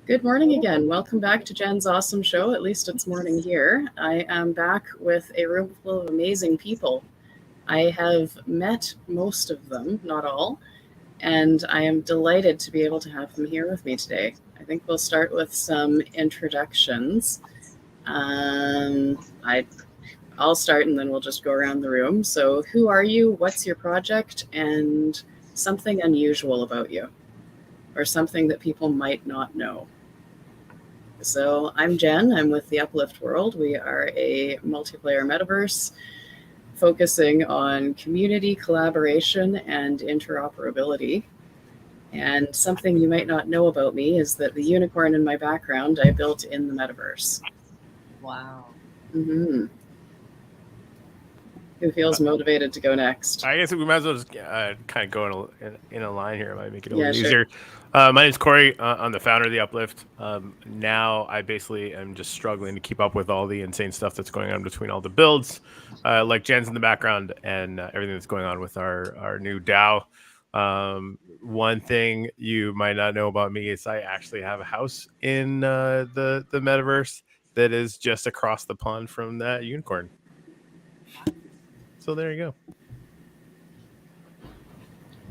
Good morning again. Welcome back to Jen's awesome show. At least it's morning here. I am back with a room full of amazing people. I have met most of them, not all, and I am delighted to be able to have them here with me today. I think we'll start with some introductions. I'll start and then we'll just go around the room. So, who are you? What's your project? And something unusual about you, or something that people might not know. So I'm Jen. I'm with the Uplift World. We are a multiplayer metaverse focusing on community collaboration and interoperability. And something you might not know about me is that the unicorn in my background I built in the metaverse. Wow. Mm-hmm. Who feels motivated to go next? I guess we might as well just kind of go in a line here. It might make it a little Yeah, easier. My name's Corey. I'm the founder of the Uplift. Now I basically am just struggling to keep up with all the insane stuff that's going on between all the builds, like Jen's in the background, and everything that's going on with our new DAO. One thing you might not know about me is I actually have a house in the metaverse that is just across the pond from that unicorn. So there you go.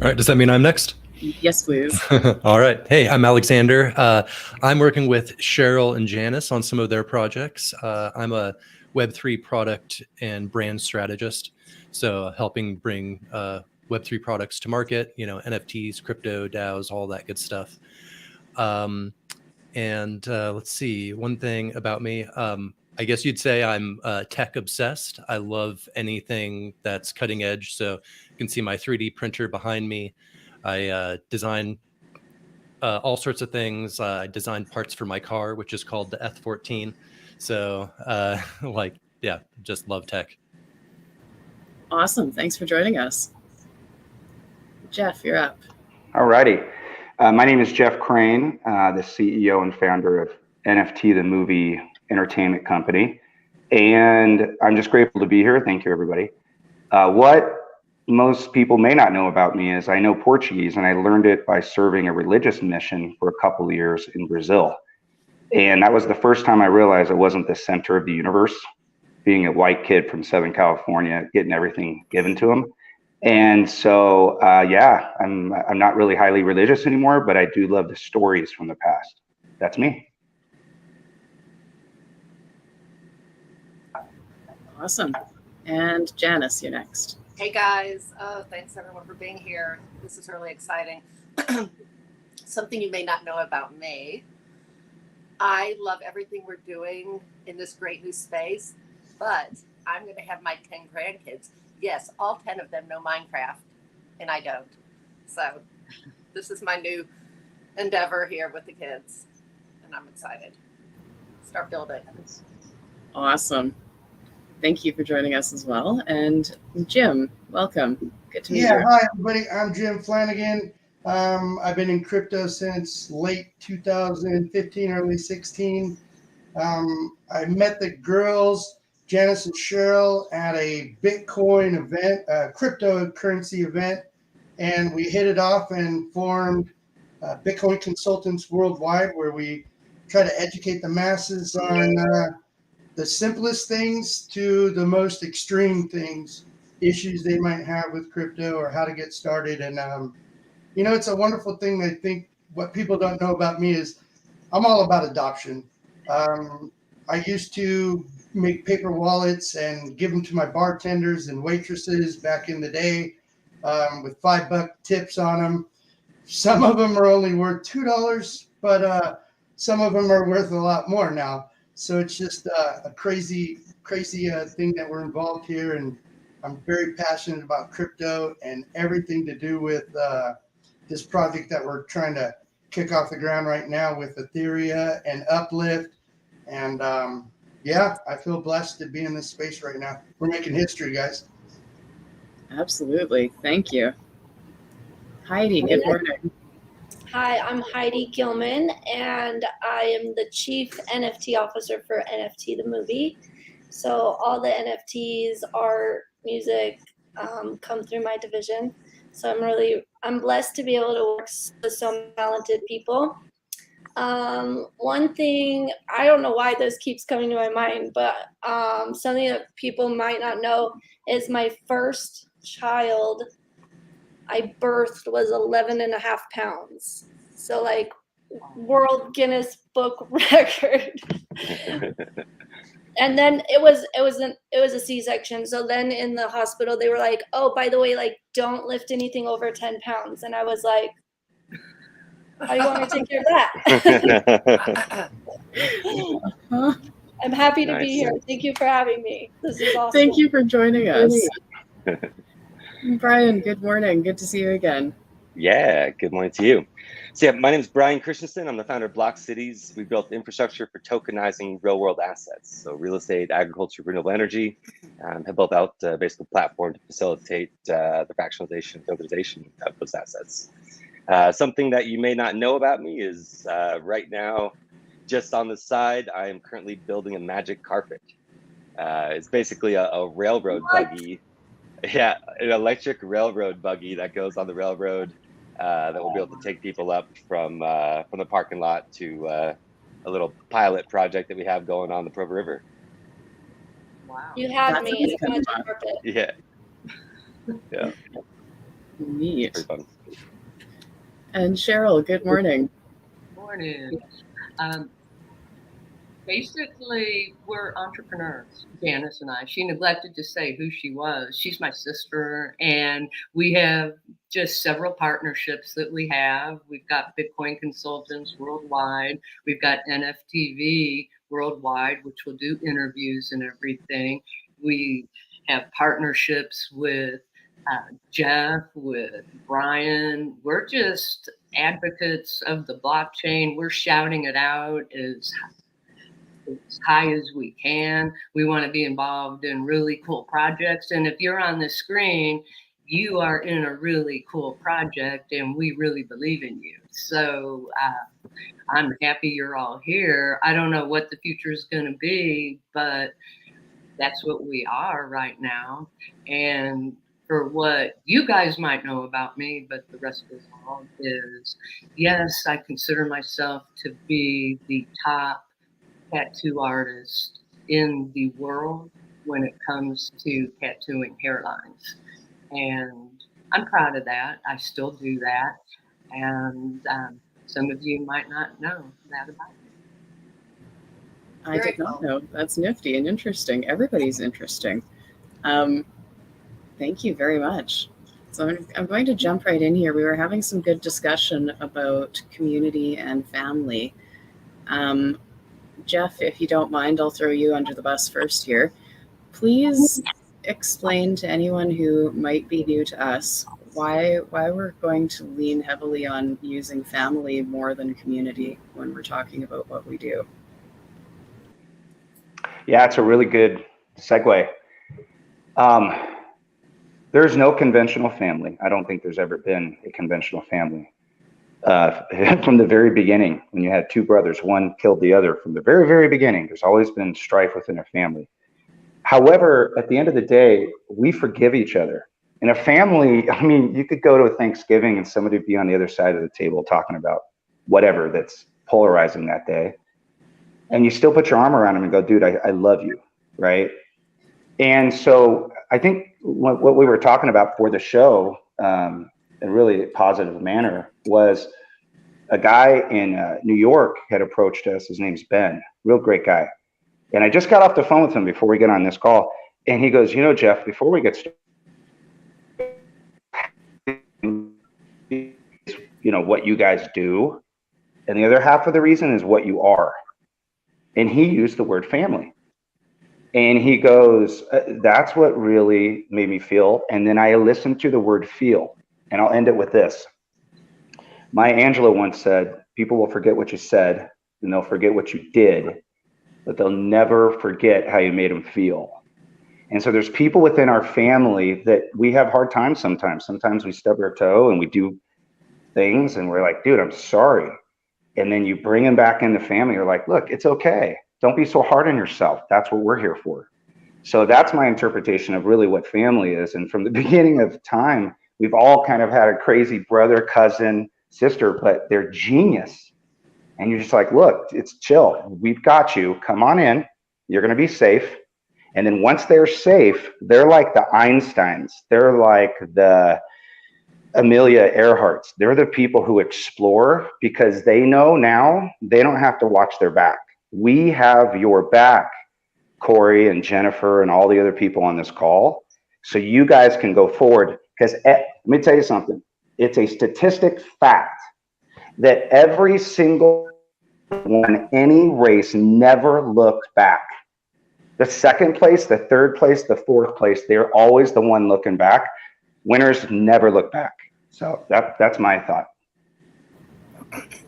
All right. Does that mean I'm next? Yes, please. All right. Hey, I'm Alexander. I'm working with Cheryl and Janice on some of their projects. I'm a Web3 product and brand strategist, so helping bring Web3 products to market, NFTs, crypto, DAOs, all that good stuff. And let's see, one thing about me, I guess you'd say I'm tech obsessed. I love anything that's cutting edge. So you can see my 3D printer behind me. I design all sorts of things. I designed parts for my car, which is called the F14. So just love tech. Awesome. Thanks for joining us. Jeff, you're up. All righty. My name is Jeff Crane, the CEO and founder of NFT, the movie entertainment company. And I'm just grateful to be here. Thank you, everybody. What most people may not know about me is I know Portuguese, and I learned it by serving a religious mission for a couple of years in Brazil. And that was the first time I realized I wasn't the center of the universe, being a white kid from Southern California, getting everything given to him. And so, I'm not really highly religious anymore, but I do love the stories from the past. That's me. Awesome. And Janice, you're next. Hey guys, thanks everyone for being here. This is really exciting. Something you may not know about me. I love everything we're doing in this great new space, but I'm going to have my 10 grandkids. Yes, all 10 of them know Minecraft, and I don't. So this is my new endeavor here with the kids, and I'm excited. Start building. Awesome. Thank you for joining us as well. And Jim, welcome. Good to meet you. Hi, everybody. I'm Jim Flanagan. I've been in crypto since late 2015, early 16. I met the girls, Janice and Cheryl, at a Bitcoin event, a cryptocurrency event, and we hit it off and formed Bitcoin Consultants Worldwide, where we try to educate the masses on the simplest things to the most extreme things, issues they might have with crypto or how to get started. And, it's a wonderful thing. I think what people don't know about me is I'm all about adoption. I used to make paper wallets and give them to my bartenders and waitresses back in the day with $5 tips on them. Some of them are only worth $2, but some of them are worth a lot more now. So it's just a crazy thing that we're involved here. And I'm very passionate about crypto and everything to do with this project that we're trying to kick off the ground right now with Ethereum and Uplift. And I feel blessed to be in this space right now. We're making history, guys. Absolutely. Thank you. Heidi, good morning. Hi, I'm Heidi Gilman, and I am the Chief NFT Officer for NFT the Movie. So all the NFTs, art, music come through my division. So I'm blessed to be able to work with so many talented people. One thing, I don't know why this keeps coming to my mind, but something that people might not know is my first child I birthed was 11.5 pounds. So like World Guinness Book record. And then it was a C-section. So then in the hospital they were like, oh, by the way, like don't lift anything over 10 pounds. And I was like, how do you want me to take care of that? I'm happy to be here. Thank you for having me. This is awesome. Thank you for joining us. Brian, good morning. Good to see you again. Yeah, good morning to you. So yeah, my name is Brian Christensen. I'm the founder of Block Cities. We built infrastructure for tokenizing real world assets. So real estate, agriculture, renewable energy, have built out a basic platform to facilitate the fractionalization, tokenization of those assets. Something that you may not know about me is right now, just on the side, I am currently building a magic carpet. It's basically a railroad buggy. Yeah, an electric railroad buggy that goes on the railroad that will be able to take people up from the parking lot to a little pilot project that we have going on the Provo River. Wow. You have me. It's magic carpet. Yeah. Yeah. Neat. Pretty fun. And Cheryl, good morning. Morning. Basically, we're entrepreneurs, Janice and I. She neglected to say who she was. She's my sister, and we have just several partnerships that we have. We've got Bitcoin consultants worldwide. We've got NFTV worldwide, which will do interviews and everything. We have partnerships with Jeff, with Brian. We're just advocates of the blockchain. We're shouting it out as high as we can. We want to be involved in really cool projects. And if you're on the screen, you are in a really cool project and we really believe in you. So I'm happy you're all here. I don't know what the future is going to be, but that's what we are right now. And for what you guys might know about me, but the rest of us all is, yes, I consider myself to be the top tattoo artist in the world when it comes to tattooing hairlines. And I'm proud of that. I still do that. And some of you might not know that about me. I did not know. That's nifty and interesting. Everybody's interesting. Thank you very much. So I'm going to jump right in here. We were having some good discussion about community and family. Jeff, if you don't mind, I'll throw you under the bus first here. Please explain to anyone who might be new to us why we're going to lean heavily on using family more than community when we're talking about what we do. Yeah, it's a really good segue. There's no conventional family. I don't think there's ever been a conventional family. From the very beginning, when you had two brothers, one killed the other. From the very, very beginning, there's always been strife within a family. However, at the end of the day, we forgive each other. In a family, I mean, you could go to a Thanksgiving and somebody would be on the other side of the table talking about whatever that's polarizing that day. And you still put your arm around them and go, dude, I love you, right? And so I think what we were talking about for the show, in a really positive manner, was a guy in New York had approached us. His name's Ben, real great guy. And I just got off the phone with him before we get on this call. And he goes, you know, Jeff, before we get started, you know, what you guys do. And the other half of the reason is what you are. And he used the word family. And he goes, that's what really made me feel. And then I listened to the word feel. And I'll end it with this. Maya Angelou once said, people will forget what you said and they'll forget what you did, but they'll never forget how you made them feel. And so there's people within our family that we have hard times sometimes. Sometimes we stub our toe and we do things and we're like, dude, I'm sorry. And then you bring them back in the family. You're like, look, it's okay. Don't be so hard on yourself. That's what we're here for. So that's my interpretation of really what family is. And from the beginning of time, we've all kind of had a crazy brother, cousin, sister, but they're genius. And you're just like, look, it's chill. We've got you. Come on in. You're going to be safe. And then once they're safe, they're like the Einsteins. They're like the Amelia Earharts. They're the people who explore because they know now they don't have to watch their back. We have your back, Corey and Jennifer and all the other people on this call. So you guys can go forward. Because let me tell you something. It's a statistic fact that every single one, any race never looked back. The second place, the third place, the fourth place, they're always the one looking back. Winners never look back. So that's my thought.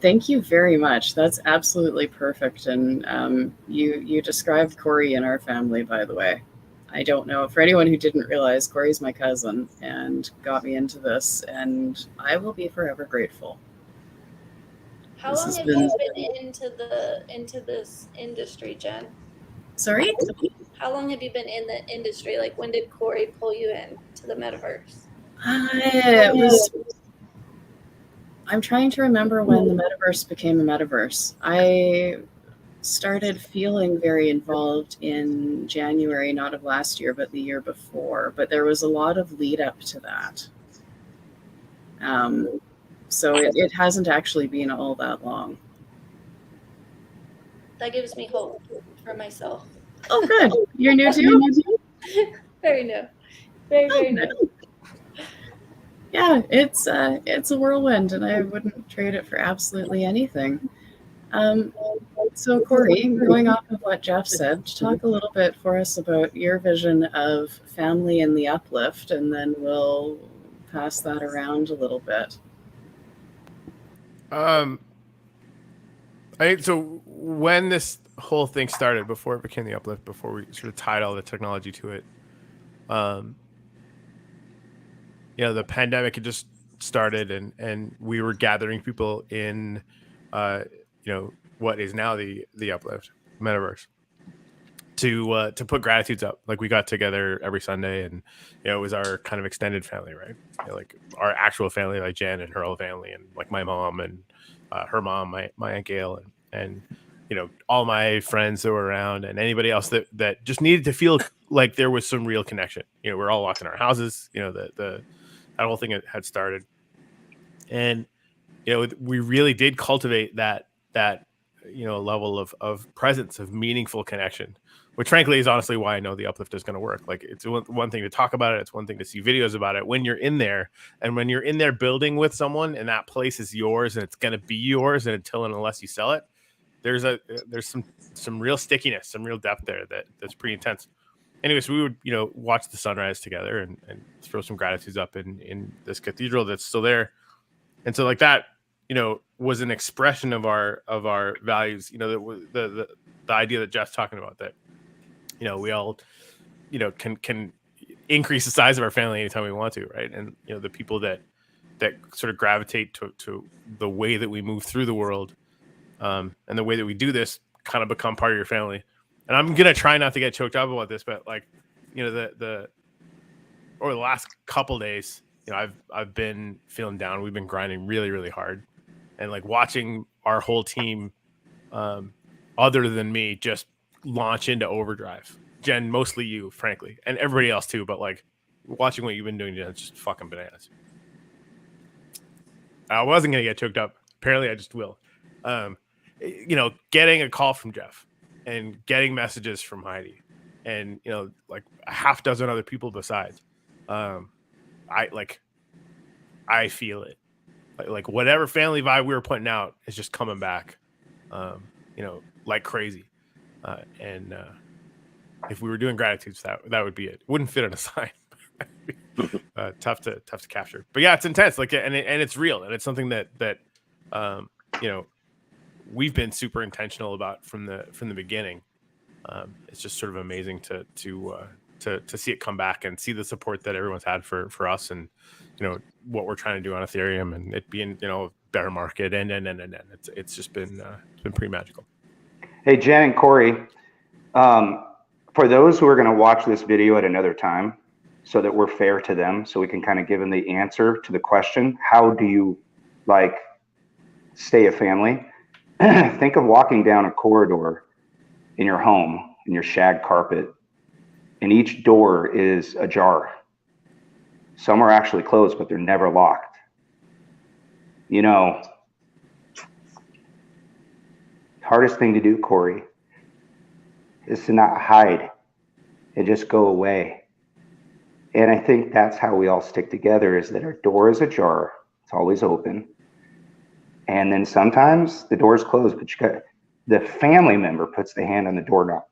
Thank you very much. That's absolutely perfect. And you described Corey in our family, by the way. I don't know, for anyone who didn't realize, Corey's my cousin and got me into this, and I will be forever grateful. How long have you been into this industry, Jen? Sorry? How long have you been in the industry? Like, when did Corey pull you in to the metaverse? I'm trying to remember when the metaverse became a metaverse. I started feeling very involved in January, not of last year, but the year before. But there was a lot of lead up to that. So it hasn't actually been all that long. That gives me hope for myself. Oh, good. You're new too? Very new. Very new. Yeah, it's a whirlwind, and I wouldn't trade it for absolutely anything. So Corey, going off of what Jeff said, talk a little bit for us about your vision of family in the uplift, and then we'll pass that around a little bit. So when this whole thing started, before it became the uplift, before we sort of tied all the technology to it, the pandemic had just started, and we were gathering people in, what is now the uplift metaverse to put gratitudes up. Like, we got together every Sunday, and it was our kind of extended family, right? Like our actual family, like Jen and her whole family, and like my mom and her mom, my Aunt Gail, and all my friends that were around, and anybody else that just needed to feel like there was some real connection. We're all locked in our houses. That whole thing had started, and we really did cultivate that level of presence, of meaningful connection, which frankly is honestly why I know the uplift is going to work. Like, it's one thing to talk about it. It's one thing to see videos about it. When you're in there, and when you're in there building with someone, and that place is yours, and it's going to be yours, and until and unless you sell it, there's some real stickiness, some real depth there that's pretty intense. Anyways, we would watch the sunrise together and throw some gratitudes up in this cathedral that's still there. And so, like, that was an expression of our values. The idea that Jeff's talking about, that we all can increase the size of our family anytime we want to, right? And the people that sort of gravitate to the way that we move through the world, and the way that we do this kind of become part of your family. And I'm gonna try not to get choked up about this, but like, over the last couple days, I've been feeling down. We've been grinding really, really hard, and like watching our whole team, other than me, just launch into overdrive. Jen, mostly you, frankly, and everybody else too. But like, watching what you've been doing, Jen, it's just fucking bananas. I wasn't gonna get choked up. Apparently, I just will. Getting a call from Jeff, and getting messages from Heidi, and like a half dozen other people besides. I feel it. Like whatever family vibe we were putting out is just coming back, like crazy. And if we were doing gratitudes, that would be it. Wouldn't fit on a sign. Tough to capture. But yeah, it's intense. Like, and it's real, and it's something that we've been super intentional about from the beginning. It's just sort of amazing to see it come back and see the support that everyone's had for us, and what we're trying to do on Ethereum, and it being a better market, and it's just been pretty magical. Hey, Jen and Corey, for those who are going to watch this video at another time, so that we're fair to them, so we can kind of give them the answer to the question, how do you stay a family? Think of walking down a corridor in your home, in your shag carpet, and each door is ajar. Some are actually closed, but they're never locked. You know, hardest thing to do, Corey, is to not hide and just go away. And I think that's how we all stick together, is that our door is ajar. It's always open. And then sometimes the door's closed, but the family member puts the hand on the doorknob.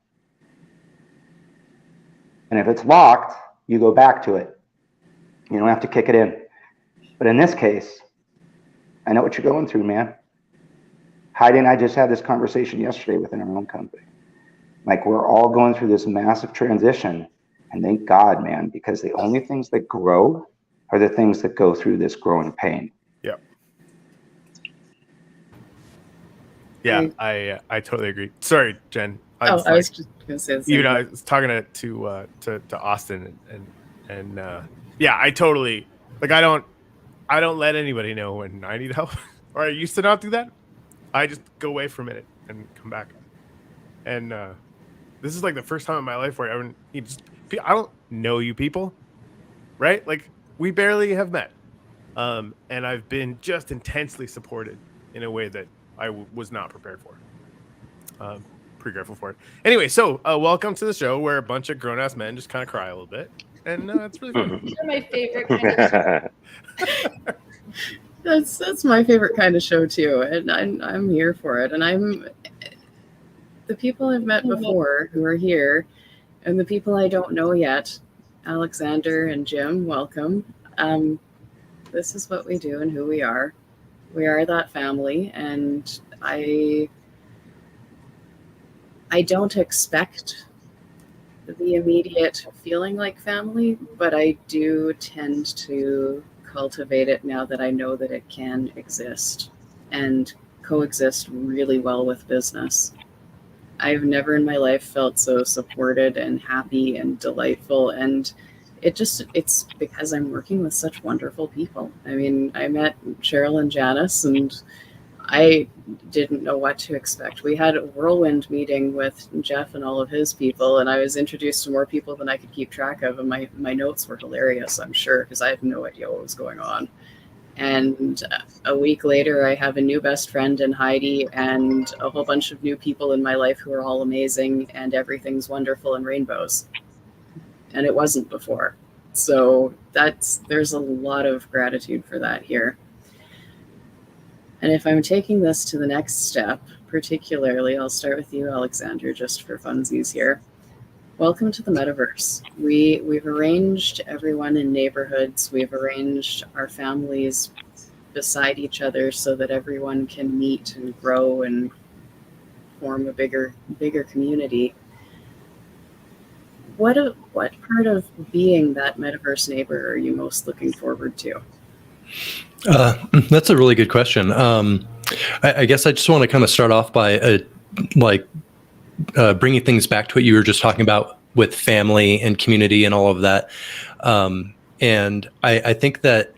And if it's locked, you go back to it. You don't have to kick it in. But in this case, I know what you're going through, man. Heidi and I just had this conversation yesterday within our own company. Like, we're all going through this massive transition. And thank God, man, because the only things that grow are the things that go through this growing pain. Yep. Yeah, I totally agree. Sorry, Jen. I was just going to say the same you know, thing. I was talking to Austin, and yeah, I totally, like, I don't let anybody know when I need help, or I used to not do that. I just go away for a minute and come back. And this is like the first time in my life where I don't know you people, right? Like, we barely have met, and I've been just intensely supported in a way that I was not prepared for. Pretty grateful for it. Anyway, so welcome to the show where a bunch of grown-ass men just kind of cry a little bit, and it's really fun. They're my favorite kind of That's my favorite kind of show too, and I'm here for it. And I'm the people I've met before who are here, and the people I don't know yet. Alexander and Jim, welcome. This is what we do and who we are. We are that family, and I don't expect the immediate feeling like family, but I do tend to cultivate it now that I know that it can exist and coexist really well with business. I've never in my life felt so supported and happy and delightful, and it's because I'm working with such wonderful people. I mean, I met Cheryl and Janice, and I didn't know what to expect. We had a whirlwind meeting with Jeff and all of his people, and I was introduced to more people than I could keep track of, and my notes were hilarious, I'm sure, because I had no idea what was going on. And a week later, I have a new best friend in Heidi and a whole bunch of new people in my life who are all amazing, and everything's wonderful and rainbows. And it wasn't before. So there's a lot of gratitude for that here. And if I'm taking this to the next step, particularly, I'll start with you, Alexander, just for funsies here. Welcome to the metaverse. We've arranged everyone in neighborhoods. We've arranged our families beside each other so that everyone can meet and grow and form a bigger community. What part of being that metaverse neighbor are you most looking forward to? That's a really good question. I guess I just want to kind of start off by bringing things back to what you were just talking about with family and community and all of that. And I think that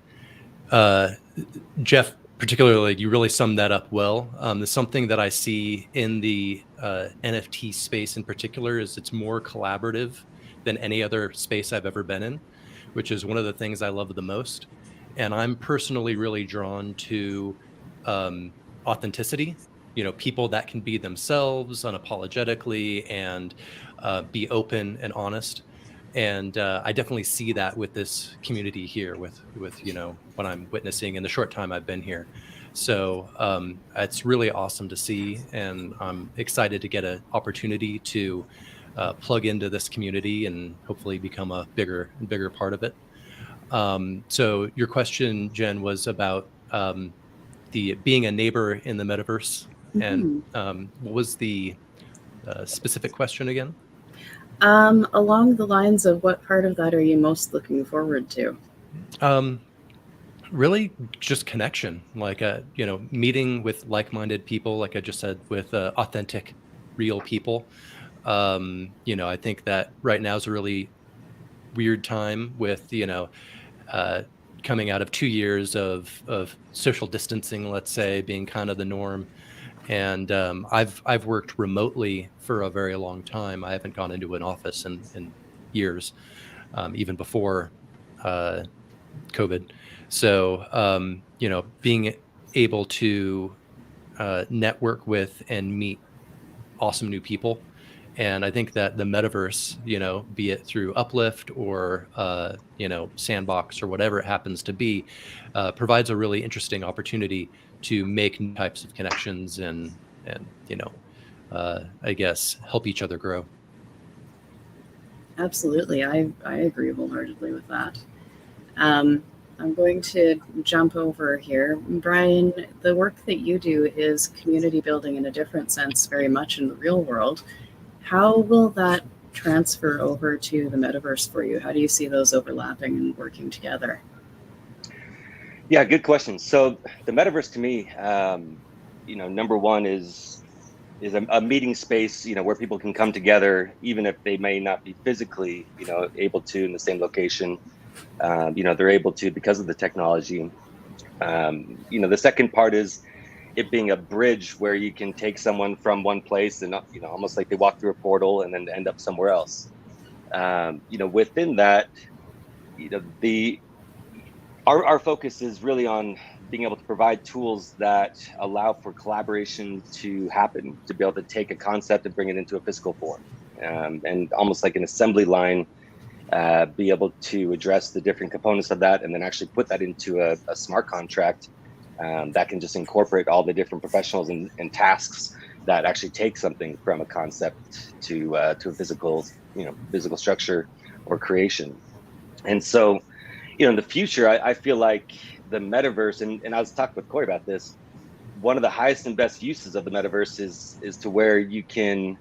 Jeff, particularly, you really summed that up well. There's something that I see in the NFT space in particular is it's more collaborative than any other space I've ever been in, which is one of the things I love the most. And I'm personally really drawn to authenticity, people that can be themselves unapologetically and be open and honest. And I definitely see that with this community here with what I'm witnessing in the short time I've been here. So it's really awesome to see, and I'm excited to get an opportunity to plug into this community and hopefully become a bigger and bigger part of it. So your question, Jen, was about the being a neighbor in the metaverse. Mm-hmm. And what was the specific question again? Along the lines of what part of that are you most looking forward to? Really just connection, like, meeting with like-minded people, like I just said, with authentic, real people. I think that right now is a really weird time with, coming out of 2 years of social distancing, let's say, being kind of the norm. And I've worked remotely for a very long time. I haven't gone into an office in years, even before COVID. So being able to network with and meet awesome new people. And I think that the metaverse, be it through Uplift or, Sandbox or whatever it happens to be, provides a really interesting opportunity to make new types of connections and I guess help each other grow. Absolutely. I agree wholeheartedly with that. I'm going to jump over here. Brian, the work that you do is community building in a different sense, very much in the real world. How will that transfer over to the metaverse for you? How do you see those overlapping and working together? Yeah, good question. So the metaverse to me, number one is a meeting space, where people can come together, even if they may not be physically, able to in the same location. They're able to because of the technology. The second part is it being a bridge where you can take someone from one place and, almost like they walk through a portal and then end up somewhere else. Within that, our focus is really on being able to provide tools that allow for collaboration to happen, to be able to take a concept and bring it into a physical form, and almost like an assembly line, be able to address the different components of that and then actually put that into a smart contract that can just incorporate all the different professionals and tasks that actually take something from a concept to a physical structure or creation. And so, in the future, I feel like the metaverse, and I was talking with Corey about this, one of the highest and best uses of the metaverse is to where you can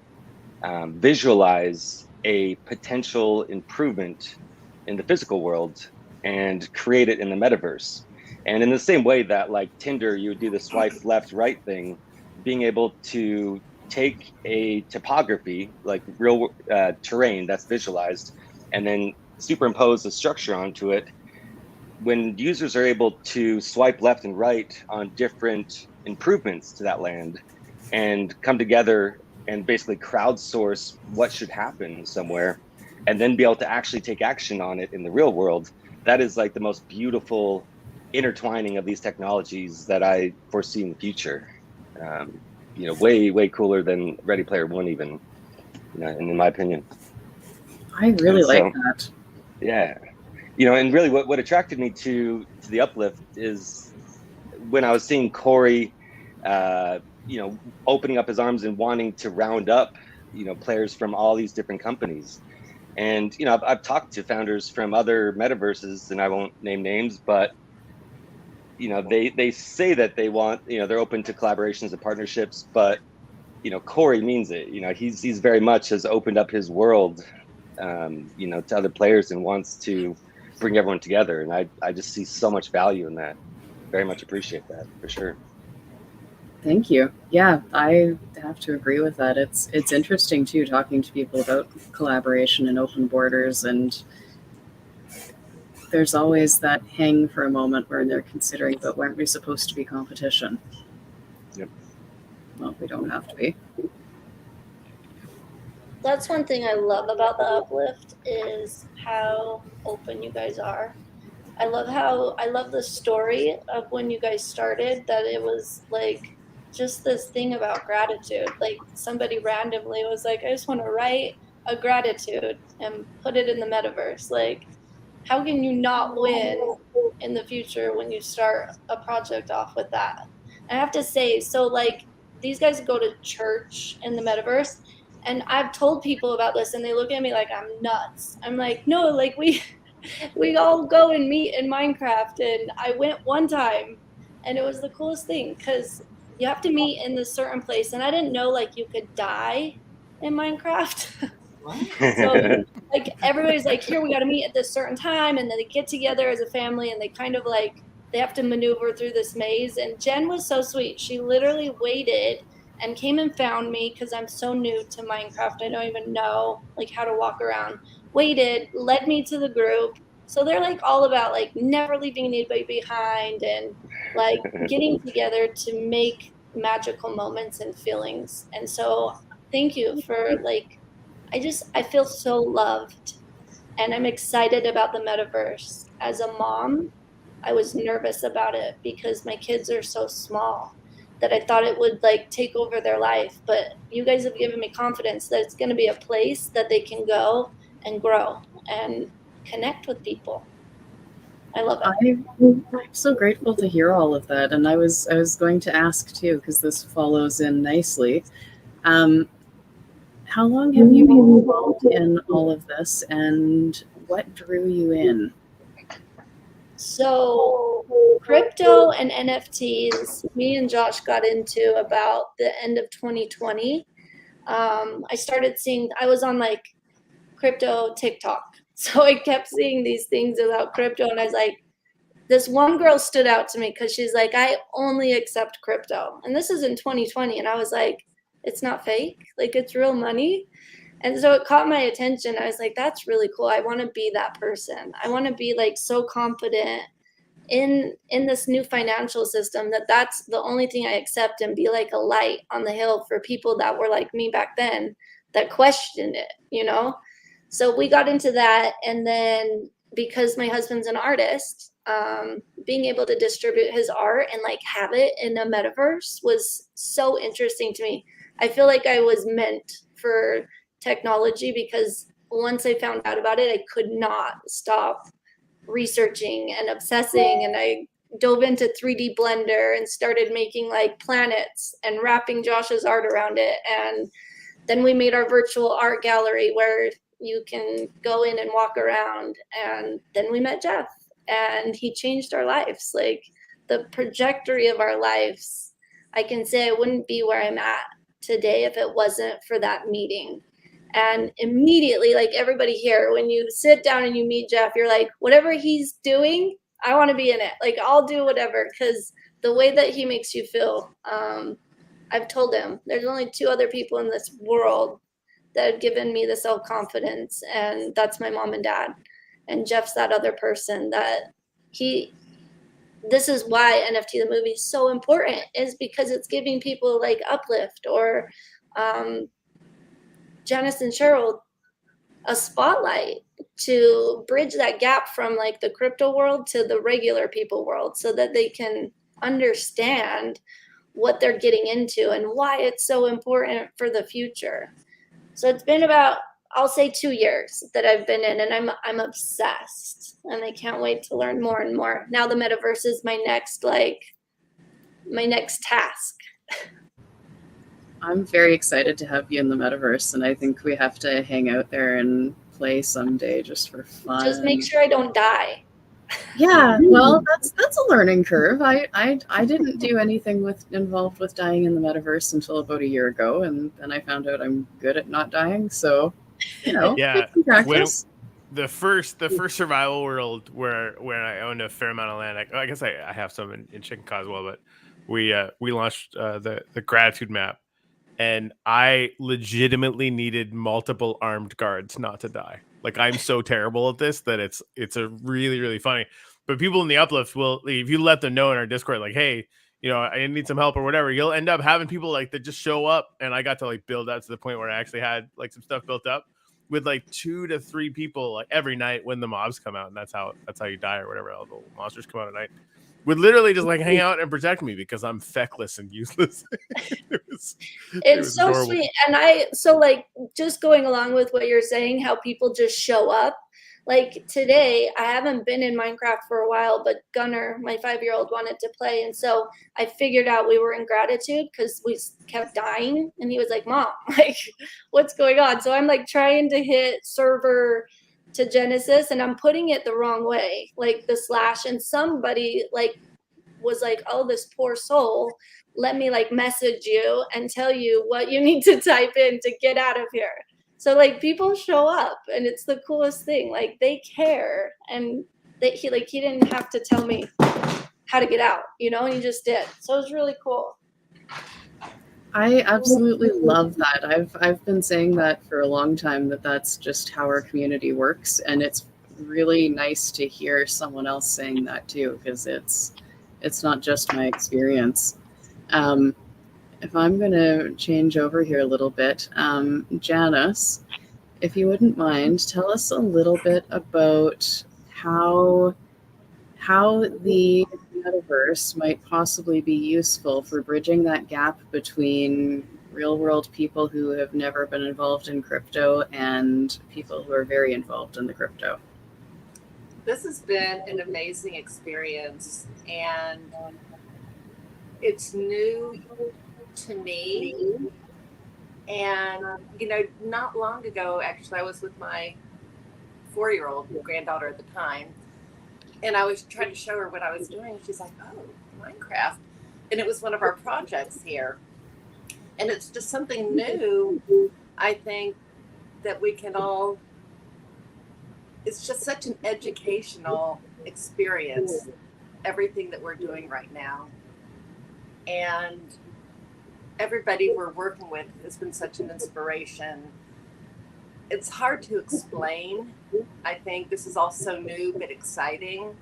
visualize a potential improvement in the physical world and create it in the metaverse. And in the same way that like Tinder, you would do the swipe left, right thing, being able to take a topography, like real terrain that's visualized, and then superimpose a structure onto it. When users are able to swipe left and right on different improvements to that land and come together and basically crowdsource what should happen somewhere, and then be able to actually take action on it in the real world, that is like the most beautiful intertwining of these technologies that I foresee in the future. Way cooler than Ready Player One, even, in my opinion. I really like that. Yeah. And really what attracted me to the Uplift is when I was seeing Corey, opening up his arms and wanting to round up, players from all these different companies. And, I've talked to founders from other metaverses, and I won't name names, but, they say that they want, they're open to collaborations and partnerships, but, Corey means it. He's very much has opened up his world, to other players and wants to bring everyone together. And I just see so much value in that. Very much appreciate that, for sure. Thank you. Yeah, I have to agree with that. It's interesting too, talking to people about collaboration and open borders, and there's always that hang for a moment where they're considering, but weren't we supposed to be competition? Yep. Well, we don't have to be. That's one thing I love about the Uplift is how open you guys are. I love the story of when you guys started, that it was like just this thing about gratitude. Like somebody randomly was like, I just want to write a gratitude and put it in the metaverse. Like, how can you not win in the future when you start a project off with that? I have to say, so like these guys go to church in the metaverse, and I've told people about this and they look at me like I'm nuts. I'm like, no, like we all go and meet in Minecraft, and I went one time and it was the coolest thing because you have to meet in this certain place, and I didn't know like you could die in Minecraft. So like everybody's like, here, we got to meet at this certain time, and then they get together as a family and they kind of like they have to maneuver through this maze. And Jen was so sweet. She literally waited and came and found me because I'm so new to Minecraft. I don't even know like how to walk around. Waited, led me to the group. So they're like all about like never leaving anybody behind and like getting together to make magical moments and feelings. And so thank you for like, I feel so loved, and I'm excited about the metaverse. As a mom, I was nervous about it because my kids are so small that I thought it would like take over their life. But you guys have given me confidence that it's going to be a place that they can go and grow and connect with people. I love it. I'm so grateful to hear all of that, and I was going to ask too, because this follows in nicely. How long have you been involved in all of this, and what drew you in? So crypto and NFTs, me and Josh got into about the end of 2020. I started seeing, I was on like crypto TikTok. So I kept seeing these things about crypto, and I was like, this one girl stood out to me because she's like, I only accept crypto. And this is in 2020. And I was like, it's not fake, like it's real money. And so it caught my attention. I was like, that's really cool. I want to be that person. I want to be like so confident in this new financial system that that's the only thing I accept, and be like a light on the hill for people that were like me back then that questioned it, you know? So we got into that. And then because my husband's an artist, being able to distribute his art and like have it in a metaverse was so interesting to me. I feel like I was meant for technology, because once I found out about it, I could not stop researching and obsessing. And I dove into 3D Blender and started making like planets and wrapping Josh's art around it. And then we made our virtual art gallery where you can go in and walk around. And then we met Jeff, and he changed our lives. Like the trajectory of our lives, I can say I wouldn't be where I'm at today if it wasn't for that meeting. And immediately, like everybody here, when you sit down and you meet Jeff, you're like, whatever he's doing, I want to be in it. Like I'll do whatever, because the way that he makes you feel, I've told him there's only 2 other people in this world that have given me the self-confidence, and that's my mom and dad. And Jeff's that other person that this is why NFT the movie is so important, is because it's giving people like Uplift or Janice and Cheryl a spotlight to bridge that gap from like the crypto world to the regular people world, so that they can understand what they're getting into and why it's so important for the future. So it's been about, I'll say 2 years that I've been in, and I'm obsessed, and I can't wait to learn more and more. Now the metaverse is my next task. I'm very excited to have you in the metaverse, and I think we have to hang out there and play someday just for fun. Just make sure I don't die. Yeah, well, that's a learning curve. I didn't do anything involved with dying in the metaverse until about a year ago, and then I found out I'm good at not dying. So, yeah, practice. The first survival world where I owned a fair amount of land. I guess I have some in Chicken as well, but we launched the gratitude map, and I legitimately needed multiple armed guards not to die. Like I'm so terrible at this that it's a really, really funny. But people in the Uplift will, if you let them know in our Discord, like, hey, I need some help or whatever, you'll end up having people like that just show up. And I got to like build that to the point where I actually had like some stuff built up with like 2 to 3 people like every night when the mobs come out, and that's how you die or whatever. All the monsters come out at night. Would literally just like hang out and protect me because I'm feckless and useless. It's so adorable. Sweet. And so like just going along with what you're saying, how people just show up. Like today, I haven't been in Minecraft for a while, but Gunnar, my 5-year-old, wanted to play. And so I figured out we were in gratitude because we kept dying. And he was like, Mom, like, what's going on? So I'm like trying to hit server to Genesis, and I'm putting it the wrong way, like the / and somebody like was like, oh, this poor soul, let me like message you and tell you what you need to type in to get out of here. So like people show up, and it's the coolest thing. Like they care, and he didn't have to tell me how to get out, and he just did. So it was really cool. I absolutely love that. I've been saying that for a long time, that's just how our community works, and it's really nice to hear someone else saying that too, because it's not just my experience. if I'm going to change over here a little bit, Janice, if you wouldn't mind, tell us a little bit about how the metaverse might possibly be useful for bridging that gap between real world people who have never been involved in crypto and people who are very involved in the crypto. This has been an amazing experience, and it's new to me. And, you know, not long ago, actually, I was with my 4-year-old granddaughter at the time, and I was trying to show her what I was doing. She's like, oh, Minecraft. And it was one of our projects here. And it's just something new, I think, that we can all, it's just such an educational experience, everything that we're doing right now. And everybody we're working with has been such an inspiration. It's hard to explain. I think this is all so new but exciting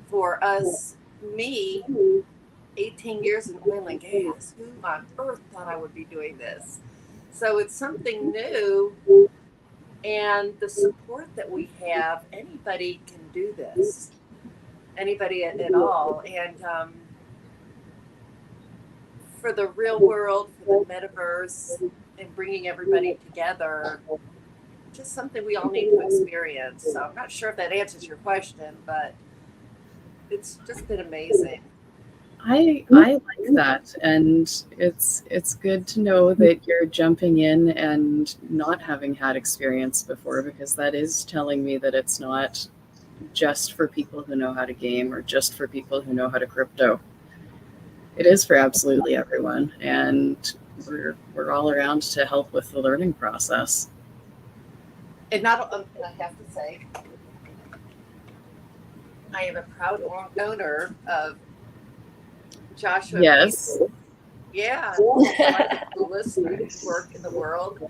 for us. Me, 18 years in oil and gas, who on earth thought I would be doing this? So it's something new, and the support that we have, anybody can do this, anybody at all. And for the real world, for the metaverse, and bringing everybody together, just something we all need to experience. So I'm not sure if that answers your question, but it's just been amazing. I like that, and it's good to know that you're jumping in and not having had experience before, because that is telling me that it's not just for people who know how to game or just for people who know how to crypto. It is for absolutely everyone, and we're all around to help with the learning process. And not, I have to say, I am a proud owner of Joshua. Yes. People. Yeah, one of the coolest work in the world,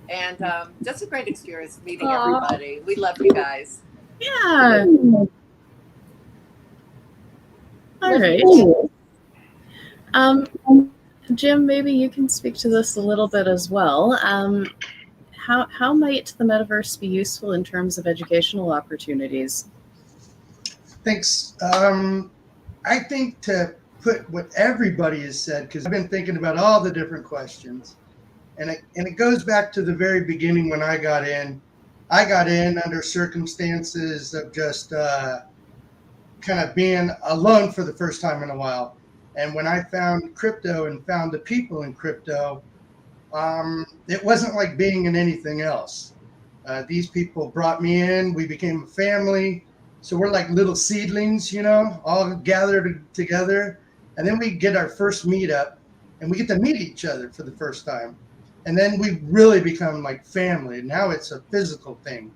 and just a great experience meeting everybody. We love you guys. Yeah. All right. Jim, maybe you can speak to this a little bit as well. How might the metaverse be useful in terms of educational opportunities? Thanks. I think to put what everybody has said, because I've been thinking about all the different questions, and it goes back to the very beginning when I got in. I got in under circumstances of just kind of being alone for the first time in a while. And when I found crypto and found the people in crypto, it wasn't like being in anything else. These people brought me in. We became a family. So we're like little seedlings, you know, all gathered together. And then we get our first meetup, and we get to meet each other for the first time. And then we really become like family. Now it's a physical thing.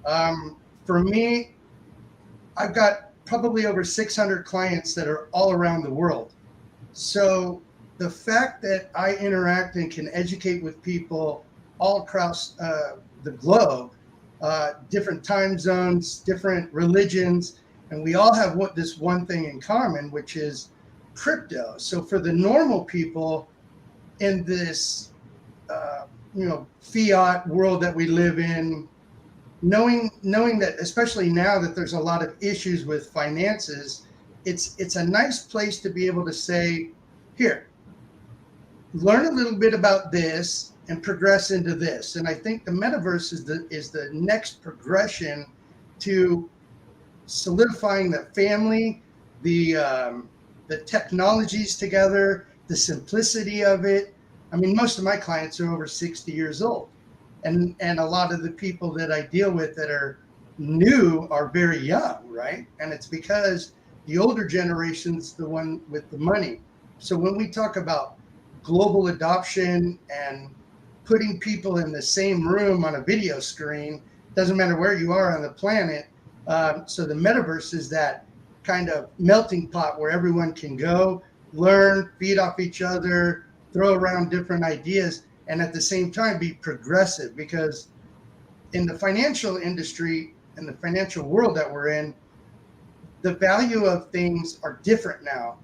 For me, I've got probably over 600 clients that are all around the world. So the fact that I interact and can educate with people all across the globe, different time zones, different religions, and we all have this one thing in common, which is crypto. So for the normal people in this, fiat world that we live in, knowing that, especially now that there's a lot of issues with finances, it's a nice place to be able to say, here, learn a little bit about this and progress into this. And I think the metaverse is the next progression to solidifying the family, the technologies together, the simplicity of it. I mean, most of my clients are over 60 years old. And a lot of the people that I deal with that are new are very young, right? And it's because the older generation's the one with the money. So when we talk about global adoption and putting people in the same room on a video screen, doesn't matter where you are on the planet. So the metaverse is that kind of melting pot where everyone can go, learn, feed off each other, throw around different ideas, and at the same time be progressive. Because in the financial industry and the financial world that we're in, the value of things are different now.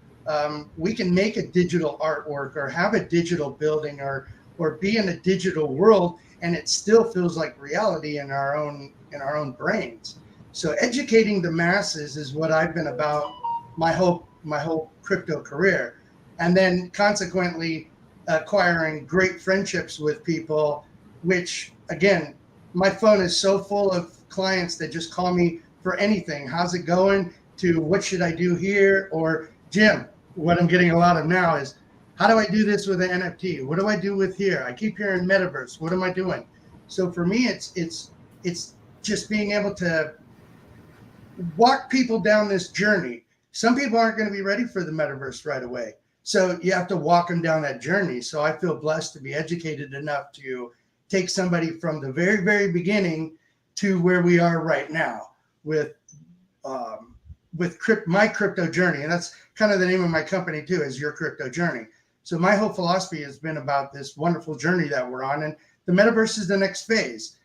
we can make a digital artwork or have a digital building or be in a digital world, and it still feels like reality in our own brains. So educating the masses is what I've been about my whole crypto career, and then consequently acquiring great friendships with people, which again, my phone is so full of clients that just call me for anything. How's it going? To what should I do here? Or Jim, what I'm getting a lot of now is, how do I do this with an NFT? What do I do with here? I keep hearing metaverse. What am I doing? So for me, it's just being able to walk people down this journey. Some people aren't going to be ready for the metaverse right away. So you have to walk them down that journey. So I feel blessed to be educated enough to take somebody from the very, very beginning to where we are right now with my crypto journey. And that's kind of the name of my company too, is Your Crypto Journey. So my whole philosophy has been about this wonderful journey that we're on. And the metaverse is the next phase.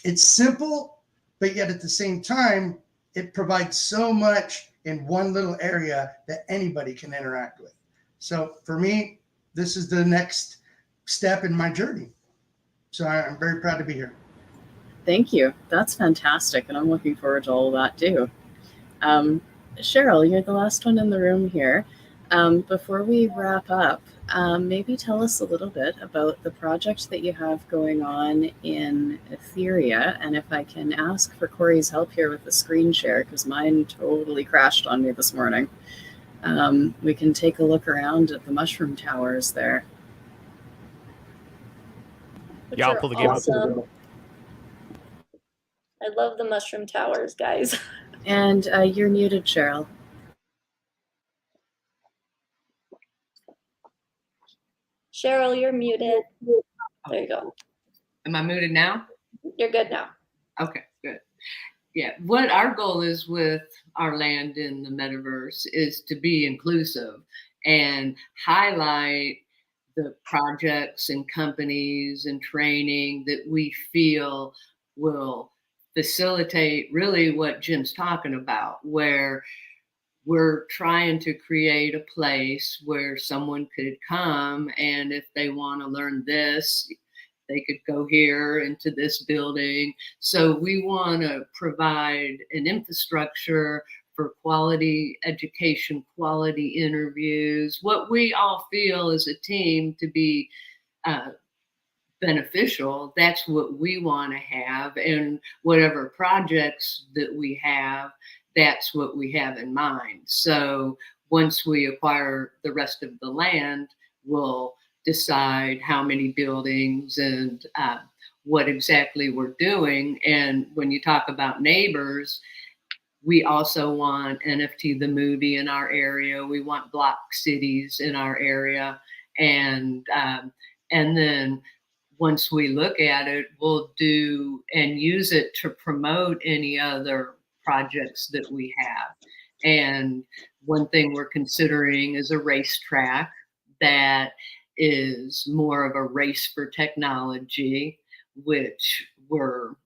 It's simple, but yet at the same time, it provides so much in one little area that anybody can interact with. So for me, this is the next step in my journey. So I'm very proud to be here. Thank you. That's fantastic. And I'm looking forward to all of that too. Cheryl, you're the last one in the room here. Before we wrap up, maybe tell us a little bit about the project that you have going on in Etheria. And if I can ask for Corey's help here with the screen share, because mine totally crashed on me this morning. We can take a look around at the mushroom towers there. Which Yeah, I'll are pull the game up. awesome. I love the mushroom towers, guys. And you're muted, Cheryl. Cheryl, you're muted. There you go. Am I muted now? You're good now. Okay, good. Yeah, what our goal is with our land in the metaverse is to be inclusive and highlight the projects and companies and training that we feel will facilitate really what Jim's talking about, where we're trying to create a place where someone could come, and if they want to learn this, they could go here into this building. So we want to provide an infrastructure for quality education, quality interviews, what we all feel as a team to be beneficial. That's what we want to have. And whatever projects that we have, that's what we have in mind. So once we acquire the rest of the land, we'll decide how many buildings and what exactly we're doing. And when you talk about neighbors, we also want NFT the movie in our area. We want block cities in our area. And then once we look at it, we'll do and use it to promote any other projects that we have. And one thing we're considering is a racetrack that is more of a race for technology, which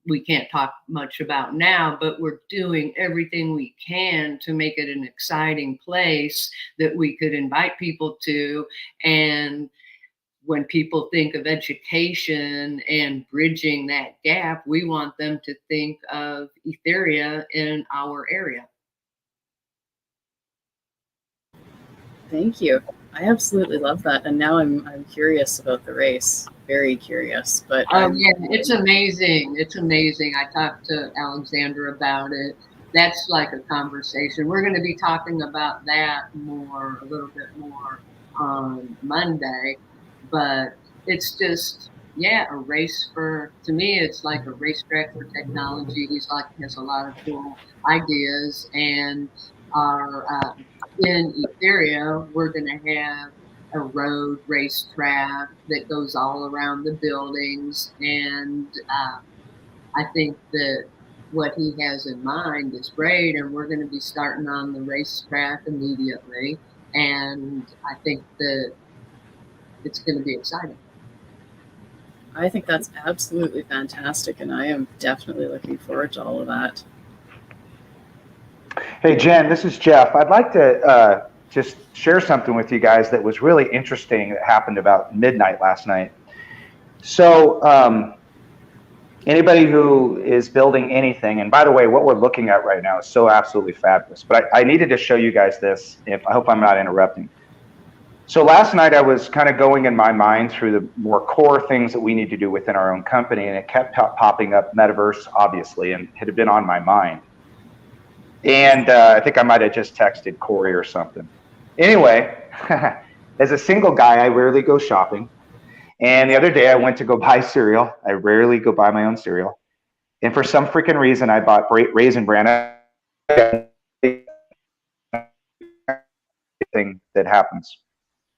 we can't talk much about now, but we're doing everything we can to make it an exciting place that we could invite people to. And when people think of education and bridging that gap, we want them to think of Etheria in our area. Thank you. I absolutely love that. And now I'm curious about the race. Very curious. But yeah, it's amazing. It's amazing. I talked to Alexander about it. That's like a conversation. We're going to be talking about that a little bit more on Monday. But it's just, a race to me, it's like a racetrack for technology. Has a lot of cool ideas. And in Etheria, we're going to have a road racetrack that goes all around the buildings. And I think that what he has in mind is great. And we're going to be starting on the racetrack immediately. And I think that it's going to be exciting. I think that's absolutely fantastic, and I am definitely looking forward to all of that. Hey, Jen, this is Jeff. I'd like to just share something with you guys that was really interesting that happened about midnight last night. So anybody who is building anything, and by the way, what we're looking at right now is so absolutely fabulous, but I needed to show you guys this. I hope I'm not interrupting. So last night I was kind of going in my mind through the more core things that we need to do within our own company, and it kept popping up metaverse, obviously, and it had been on my mind. And I think I might have just texted Corey or something. Anyway, as a single guy, I rarely go shopping. And the other day I went to go buy cereal. I rarely go buy my own cereal. And for some freaking reason, I bought Raisin Bran. Thing that happens.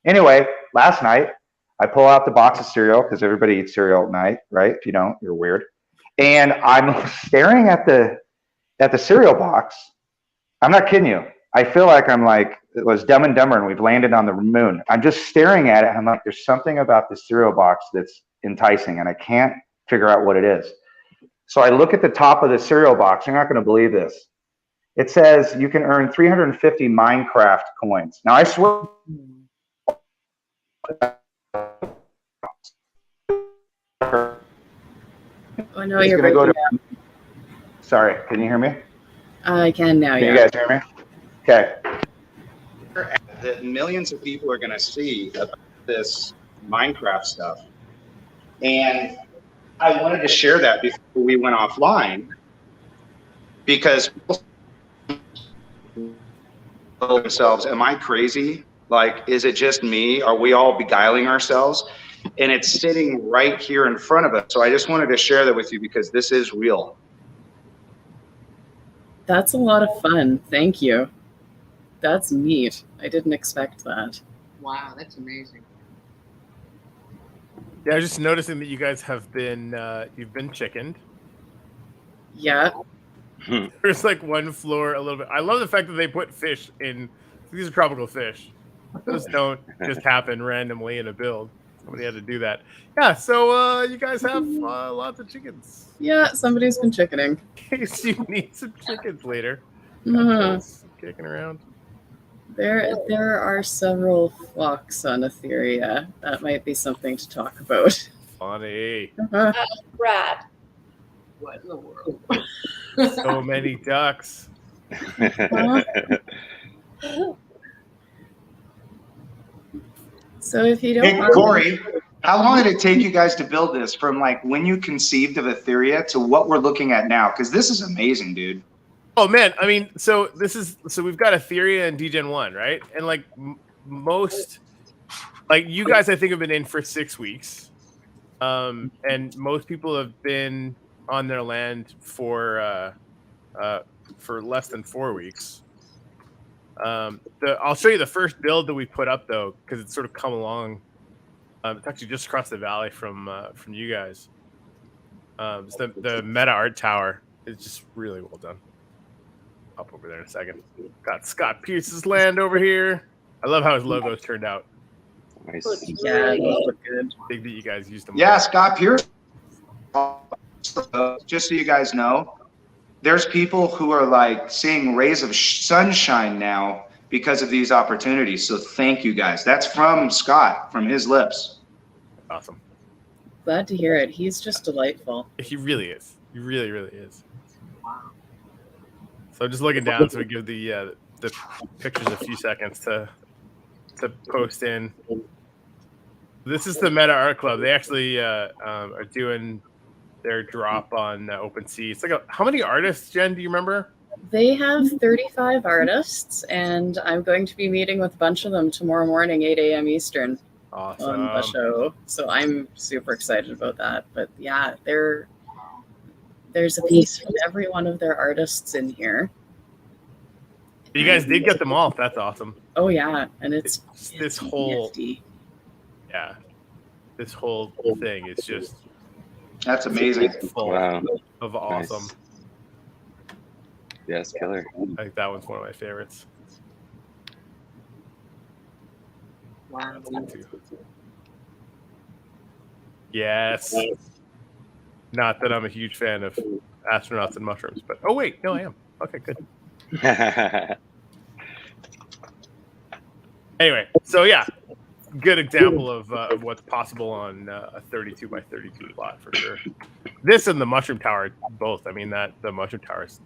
Anyway, last night I pull out the box of cereal because everybody eats cereal at night, right? If you don't, you're weird. And I'm staring at the cereal box. I'm not kidding you. I feel like I'm like, it was Dumb and Dumber and we've landed on the moon. I'm just staring at it and I'm like, there's something about the cereal box that's enticing and I can't figure out what it is. So I look at the top of the cereal box. You're not going to believe this. It says you can earn 350 Minecraft coins. Now I swear. Oh no, you're breaking up. Sorry, can you hear me? I can now. Can you guys hear me? Okay. That millions of people are going to see about this Minecraft stuff, and I wanted to share that before we went offline because themselves, am I crazy? Like, is it just me? Are we all beguiling ourselves? And it's sitting right here in front of us. So I just wanted to share that with you because this is real. That's a lot of fun. Thank you. That's neat. I didn't expect that. Wow, that's amazing. Yeah, I was just noticing that you guys have been you've been chickened. Yeah. There's like one floor a little bit. I love the fact that they put fish in. These are tropical fish. Those don't just happen randomly in a build. Somebody had to do that. Yeah, so you guys have lots of chickens. Yeah, somebody's been chickening. In case you need some chickens later. Kicking around. There are several flocks on Etheria. That might be something to talk about. Funny. Rad. What in the world? So many ducks. So if you don't Hey, Corey, how long did it take you guys to build this from like when you conceived of Etheria to what we're looking at now? Because this is amazing, dude. Oh man, I mean, so we've got Etheria and DGen 1, right? And like most, like you guys, I think have been in for 6 weeks, and most people have been on their land for less than 4 weeks. I'll show you the first build that we put up though, because it's sort of come along. It's actually just across the valley from you guys. It's the Meta Art Tower. It's just really well done. Up over there in a second. Got Scott Pierce's land over here. I love how his logo's turned out. Nice. Yeah, those look good. Big that you guys used them. Yeah, Scott Pierce. Just so you guys know, there's people who are like seeing rays of sunshine now because of these opportunities. So thank you guys. That's from Scott, from his lips. Awesome. Glad to hear it. He's just delightful. He really is. He really, really is. So just looking down, so we give the pictures a few seconds to post in. This is the Meta Art Club. They actually are doing their drop on OpenSea. It's like how many artists, Jen? Do you remember? They have 35 artists, and I'm going to be meeting with a bunch of them tomorrow morning, 8 a.m. Eastern. Awesome. On the show. So I'm super excited about that. But yeah, there's a piece from every one of their artists in here. You guys did get them all. That's awesome. Oh yeah, and it's this whole nifty. Yeah, this whole thing is just That's amazing. full Wow. of awesome. Nice. Yes, killer. I think that one's one of my favorites. Wow. Yes. Not that I'm a huge fan of astronauts and mushrooms, but oh wait, no, I am. Okay, good. Anyway, so yeah, good example of what's possible on a 32 by 32 plot for sure. This and the Mushroom Tower both. I mean, that the Mushroom Tower is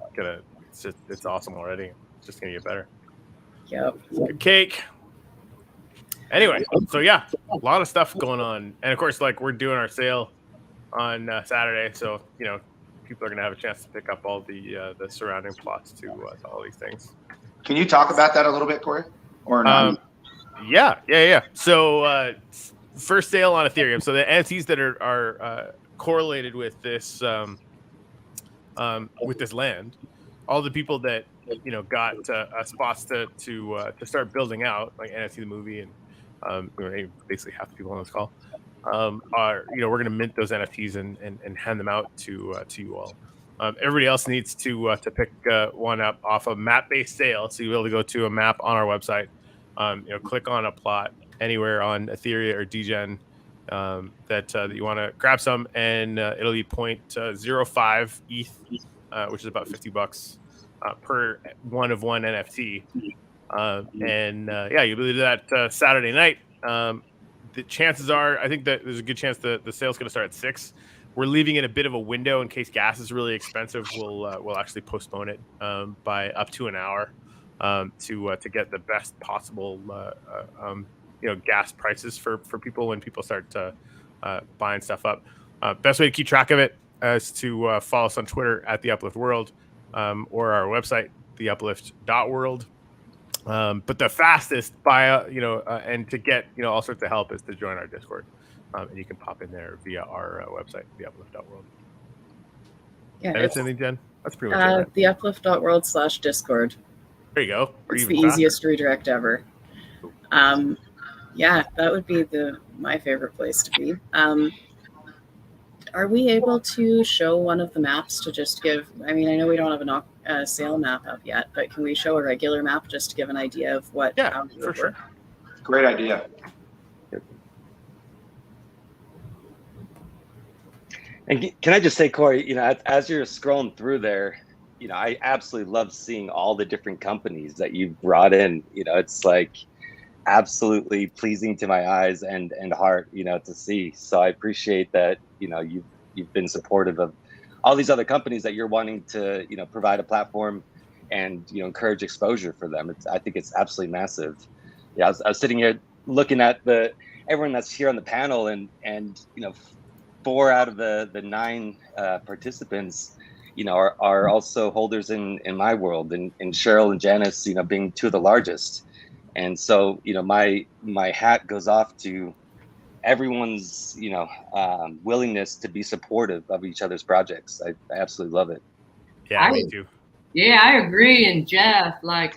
it's awesome already. It's just gonna get better. Yep. Good cake. Anyway, so yeah, a lot of stuff going on, and of course, like we're doing our sale on Saturday, so people are gonna have a chance to pick up all the surrounding plots to all these things. Can you talk about that a little bit, Corey? Or not? Yeah. So first sale on Ethereum. So the NFTs that are correlated with this land, all the people that got spots to start building out, like NFT the movie and basically half the people on this call are we're going to mint those NFTs and hand them out to you all. Everybody else needs to pick one up off a map-based sale, so you'll be able to go to a map on our website. Click on a plot anywhere on Ethereum or Degen that you want to grab some, and it'll be 0.05 ETH, which is about $50 per one of one NFT. You'll be able to do that Saturday night. The chances are, I think that there's a good chance the sale's going to start at 6. We're leaving it a bit of a window in case gas is really expensive. We'll actually postpone it by up to an hour to get the best possible gas prices for people when people start buying stuff up. Best way to keep track of it is to follow us on Twitter at TheUpLift World or our website TheUplift.world. But the fastest and to get all sorts of help is to join our Discord. And you can pop in there via our website, TheUplift.world. Yeah, and it's anything, Jen? That's pretty much it. Right? TheUplift.world/Discord. There you go. It's the easiest redirect ever. Yeah, that would be my favorite place to be. Are we able to show one of the maps to just give? I mean, I know we don't have a sale map up yet, but can we show a regular map just to give an idea of what? Yeah, for sure. Great idea. And can I just say, Corey, as you're scrolling through there, I absolutely love seeing all the different companies that you've brought in. It's like absolutely pleasing to my eyes and heart, to see. So I appreciate that, you've been supportive of all these other companies that you're wanting to, provide a platform and, encourage exposure for them. I think it's absolutely massive. Yeah, I was sitting here looking at everyone that's here on the panel and 4 out of the 9 participants, are also holders in my world, and Cheryl and Janice, being 2 of the largest. And so, my hat goes off to everyone's, willingness to be supportive of each other's projects. I absolutely love it. Yeah, me too. Yeah, I agree. And Jeff, I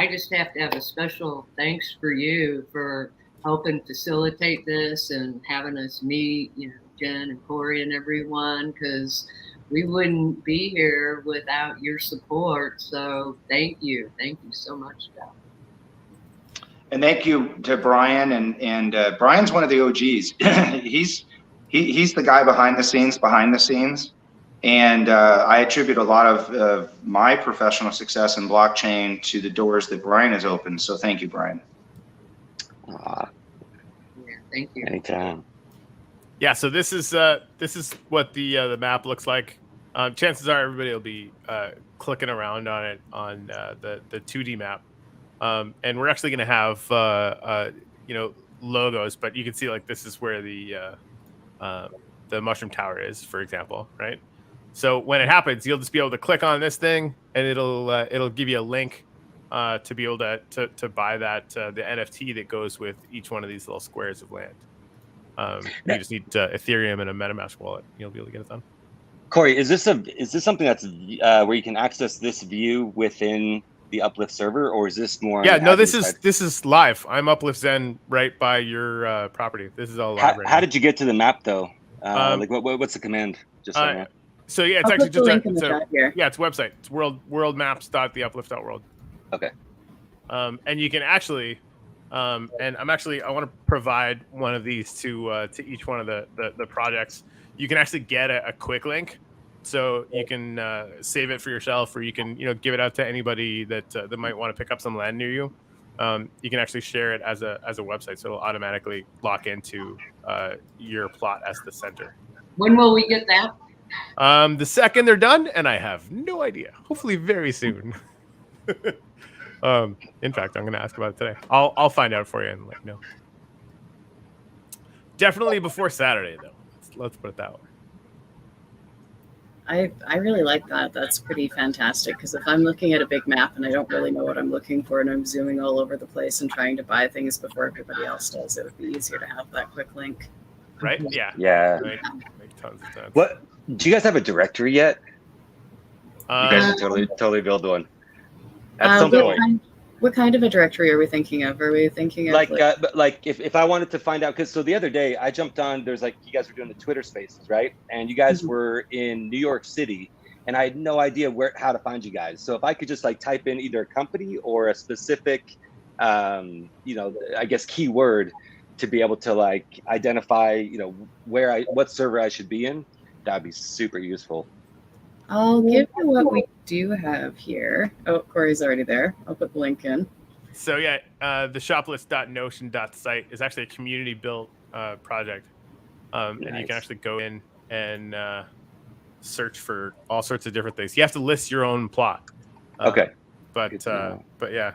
just have to have a special thanks for you for helping facilitate this and having us meet, Jen and Corey and everyone, because we wouldn't be here without your support. So thank you so much, Jeff. And thank you to Brian, and Brian's one of the OGs. he's the guy behind the scenes, and I attribute a lot of my professional success in blockchain to the doors that Brian has opened. So thank you, Brian. Yeah, thank you. Anytime. Yeah, so this is what the map looks like. Chances are everybody will be clicking around on it on the 2D map, and we're actually going to have logos, but you can see this is where the Mushroom Tower is, for example, right? So when it happens, you'll just be able to click on this thing, and it'll give you a link to be able to buy that the NFT that goes with each one of these little squares of land. You just need Ethereum and a MetaMask wallet. You'll be able to get it done. Corey, is this something that's where you can access this view within the Uplift server, or is this more? Yeah, no, this is live. I'm Uplift Zen right by your property. This is all live. How did you get to the map though? What's the command? Just so yeah, it's I'll actually put the link in the chat here. Yeah, it's a website. It's worldmaps.theuplift.world. Okay. And you can actually. And I want to provide one of these to each one of the projects. You can actually get a quick link, so you can save it for yourself, or you can give it out to anybody that might want to pick up some land near you. you can actually share it as a website, so it'll automatically lock into your plot as the center. When will we get that? The second they're done, and I have no idea. Hopefully, very soon. In fact, I'm going to ask about it today. I'll find out for you and let you know. Definitely before Saturday, though. Let's put it that way. I really like that. That's pretty fantastic, because if I'm looking at a big map and I don't really know what I'm looking for and I'm zooming all over the place and trying to buy things before everybody else does, it would be easier to have that quick link. Right? Yeah. Yeah. Right. Makes tons of sense. What? Do you guys have a directory yet? You guys should totally build one at some point. What kind of a directory are we thinking of? Are we thinking of like if I wanted to find out, because so the other day I jumped on, there's like, you guys were doing the Twitter Spaces, right? And you guys were in New York City, and I had no idea how to find you guys. So if I could just like type in either a company or a specific, I guess keyword to be able to like identify, what server I should be in, that'd be super useful. I'll give you what we do have here. Oh, Corey's already there. I'll put the link in. So yeah, the shoplist.notion.site is actually a community built project. Nice. And you can actually go in and search for all sorts of different things. You have to list your own plot. Okay. But yeah.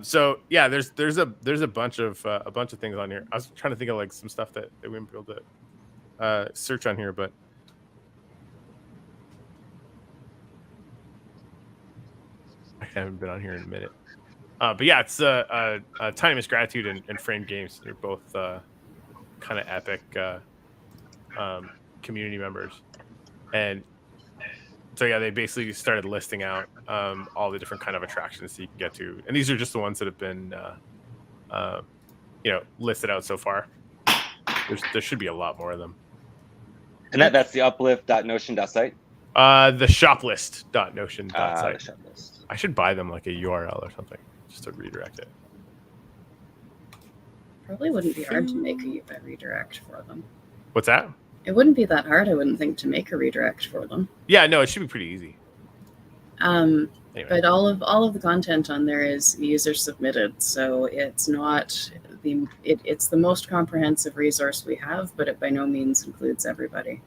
So yeah, there's a bunch of things on here. I was trying to think of like some stuff that we wouldn't be able to search on here, but I haven't been on here in a minute. But yeah, it's Tiny Miss Gratitude and Frame Games. They're both kind of epic community members. And so yeah, they basically started listing out all the different kind of attractions that you can get to. And these are just the ones that have been listed out so far. There should be a lot more of them. And that's the uplift.notion.site? The shoplist.notion.site. The shop list. I should buy them like a URL or something just to redirect it. Probably wouldn't be hard to make a redirect for them. What's that? It wouldn't be that hard, I wouldn't think, to make a redirect for them. Yeah, no, it should be pretty easy. Anyway. But all of the content on there is user submitted, so it's not it's the most comprehensive resource we have, but it by no means includes everybody.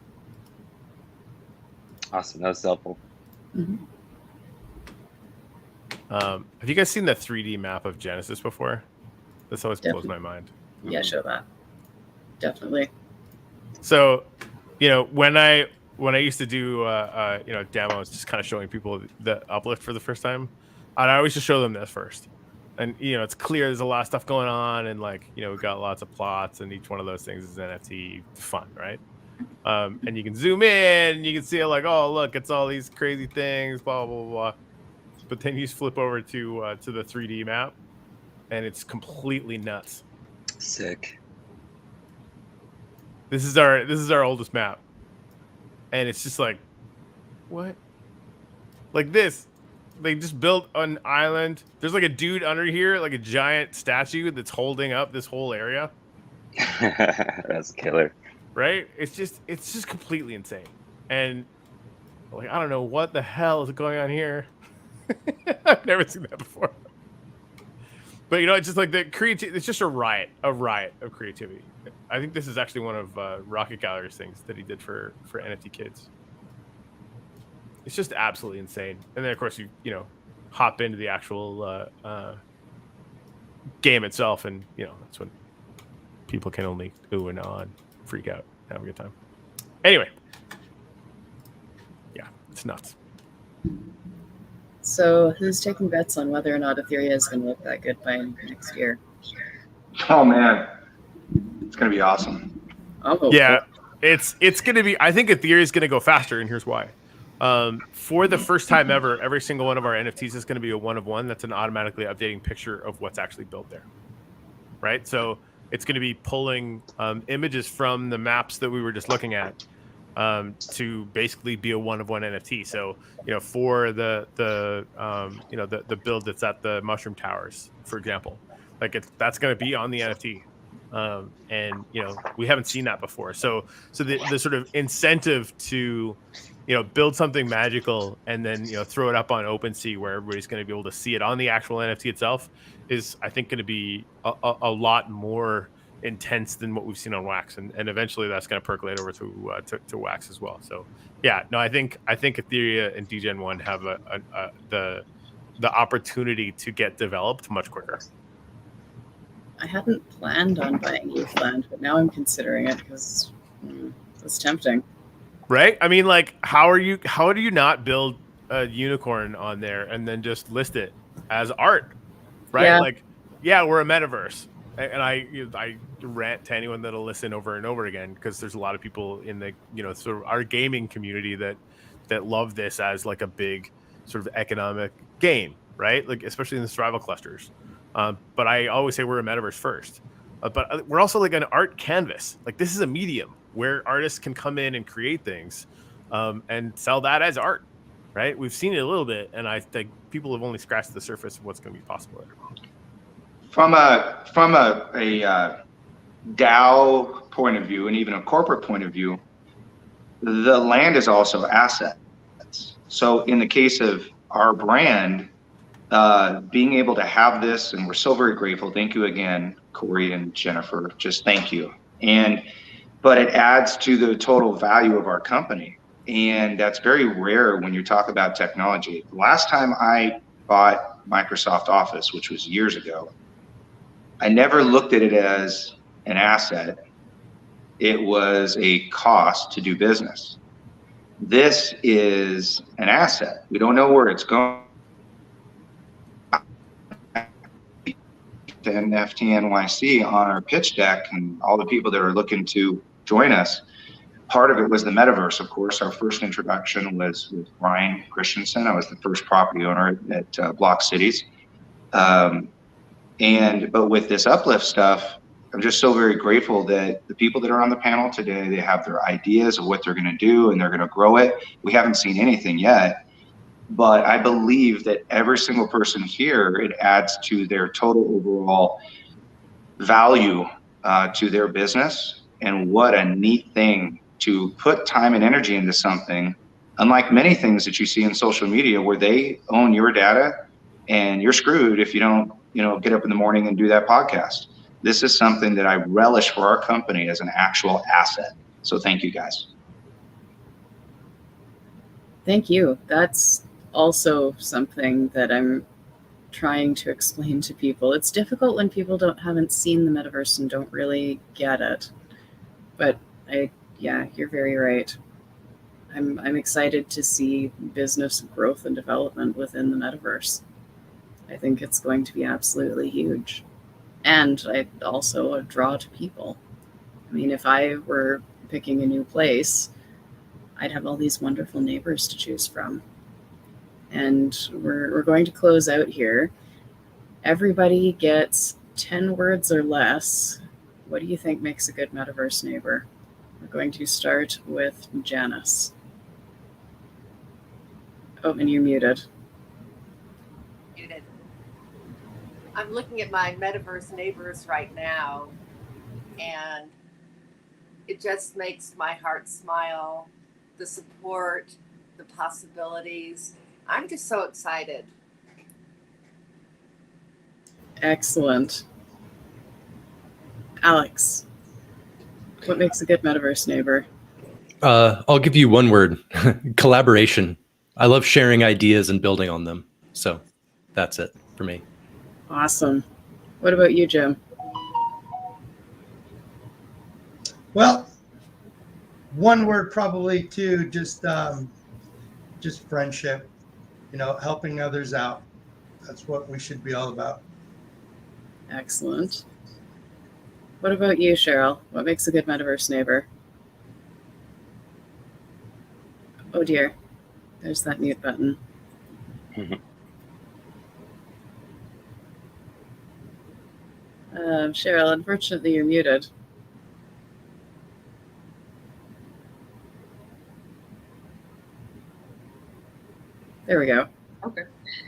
Awesome, that was helpful. Mm-hmm. Have you guys seen the 3D map of Genesis before? This always blows my mind. Yeah, show that. Definitely. So, when I used to do demos, just kind of showing people the Uplift for the first time, I'd always just show them this first. And it's clear there's a lot of stuff going on, and we've got lots of plots, and each one of those things is NFT fun, right? And you can zoom in, and you can see like, oh look, it's all these crazy things, blah blah blah. But then you flip over to the 3D map, and it's completely nuts. Sick. This is our oldest map, and it's just like, what? Like this, they just built an island. There's like a dude under here, like a giant statue that's holding up this whole area. That's killer. Right? It's just completely insane, and like I don't know what the hell is going on here. I've never seen that before. But it's just like the creativity. It's just a riot of creativity. I think this is actually one of Rocket Gallery's things that he did for NFT Kids. It's just absolutely insane. And then of course you hop into the actual game itself, and that's when people can only ooh and ah and freak out, have a good time. Anyway, yeah, it's nuts. So who's taking bets on whether or not Ethereum is going to look that good by next year? Oh man, it's going to be awesome. Oh yeah, it's going to be. I think Ethereum is going to go faster, and here's why. For the first time ever, every single one of our NFTs is going to be a one of one. That's an automatically updating picture of what's actually built there, right? So it's going to be pulling images from the maps that we were just looking at to basically be a one of one NFT. So for the build that's at the Mushroom Towers, for example, that's going to be on the NFT. And we haven't seen that before. So the sort of incentive to build something magical and then throw it up on OpenSea where everybody's going to be able to see it on the actual NFT itself is I think going to be a lot more intense than what we've seen on Wax, and eventually that's going to percolate over to Wax as well. So yeah, no, I think Etheria and DGen 1 have the opportunity to get developed much quicker. I hadn't planned on buying Youthland, but now I'm considering it because it's tempting. Right? I mean, like, how do you not build a unicorn on there and then just list it as art? Right? Yeah. Like, yeah, we're a metaverse. And I rant to anyone that'll listen over and over again, because there's a lot of people in the, sort of our gaming community that love this as like a big sort of economic game, right? Like, especially in the survival clusters. But I always say we're a metaverse first. But we're also like an art canvas. Like, this is a medium where artists can come in and create things and sell that as art, right? We've seen it a little bit, and I think people have only scratched the surface of what's going to be possible there. From a DAO point of view, and even a corporate point of view, the land is also assets. So in the case of our brand, being able to have this, and we're so very grateful. Thank you again, Corey and Jennifer. Just thank you. But it adds to the total value of our company, and that's very rare when you talk about technology. The last time I bought Microsoft Office, which was years ago, I never looked at it as an asset. It was a cost to do business. This is an asset. We don't know where it's going. To NFT NYC on our pitch deck, and all the people that are looking to join us, part of it was the metaverse. Of course, our first introduction was with Brian Christensen. I was the first property owner at Block Cities. But with this Uplift stuff, I'm just so very grateful that the people that are on the panel today, they have their ideas of what they're going to do, and they're going to grow it. We haven't seen anything yet, but I believe that every single person here, it adds to their total overall value to their business. And what a neat thing to put time and energy into something, unlike many things that you see in social media where they own your data and you're screwed if you don't, get up in the morning and do that podcast. This is something that I relish for our company as an actual asset. So thank you, guys. Thank you. That's also something that I'm trying to explain to people. It's difficult when people haven't seen the metaverse and don't really get it. But you're very right. I'm excited to see business growth and development within the metaverse. I think it's going to be absolutely huge. And also a draw to people. I mean, if I were picking a new place, I'd have all these wonderful neighbors to choose from. And we're going to close out here. Everybody gets 10 words or less. What do you think makes a good metaverse neighbor? We're going to start with Janice. Oh, and you're muted. Muted. I'm looking at my metaverse neighbors right now, and it just makes my heart smile. The support, the possibilities. I'm just so excited. Excellent. Alex, what makes a good metaverse neighbor? I'll give you one word: collaboration. I love sharing ideas and building on them. So that's it for me. Awesome. What about you, Jim? Well, one word probably too, just friendship, helping others out. That's what we should be all about. Excellent. What about you, Cheryl? What makes a good metaverse neighbor? Oh dear, there's that mute button. Cheryl, unfortunately, you're muted. There we go. Okay.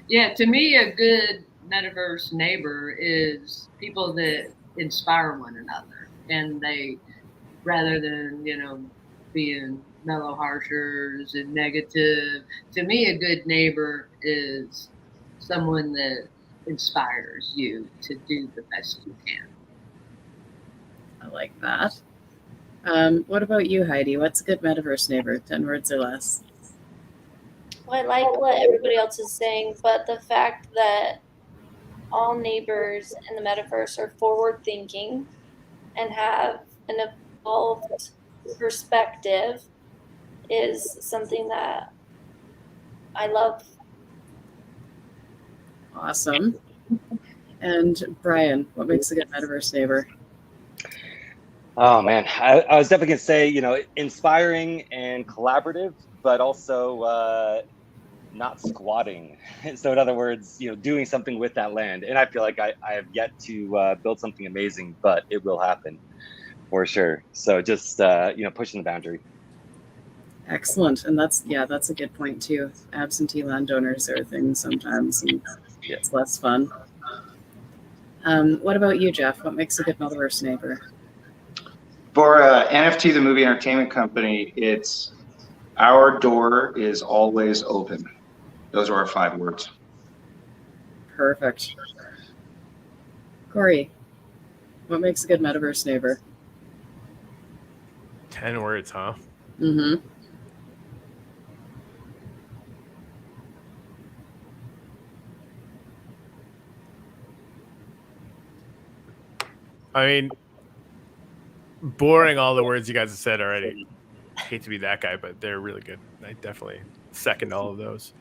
Yeah, to me, a good metaverse neighbor is people that inspire one another, and they, rather than, being mellow harshers and negative, to me, a good neighbor is someone that inspires you to do the best you can. I like that. What about you, Heidi? What's a good metaverse neighbor? 10 words or less. Well, I like what everybody else is saying, but the fact that all neighbors in the metaverse are forward thinking and have an evolved perspective is something that I love. Awesome. And Brian, what makes a good metaverse neighbor? Oh man, I was definitely gonna say, you know, inspiring and collaborative, but also not squatting. So in other words, you know, doing something with that land. And I feel like I have yet to build something amazing, but it will happen for sure. So just you know, pushing the boundary. Excellent. And that's a good point too. Absentee landowners are a thing sometimes, and it's less fun. What about you, Jeff? What makes a good metaverse neighbor? For NFT, the movie entertainment company, it's our door is always open. Those are our 5 words. Perfect. Corey, what makes a good metaverse neighbor? 10 words, huh? Mm-hmm. I mean, boring all the words you guys have said already. I hate to be that guy, but they're really good. I definitely second all of those.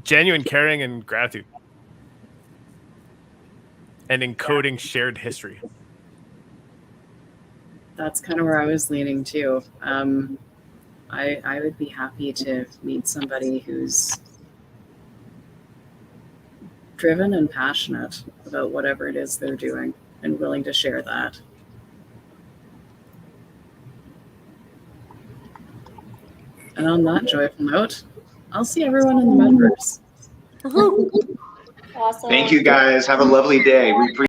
Genuine caring and gratitude. And encoding shared history. That's kind of where I was leaning too. I would be happy to meet somebody who's driven and passionate about whatever it is they're doing and willing to share that. And on that joyful note, I'll see everyone in the metaverse. Awesome. Thank you guys. Have a lovely day. We appreciate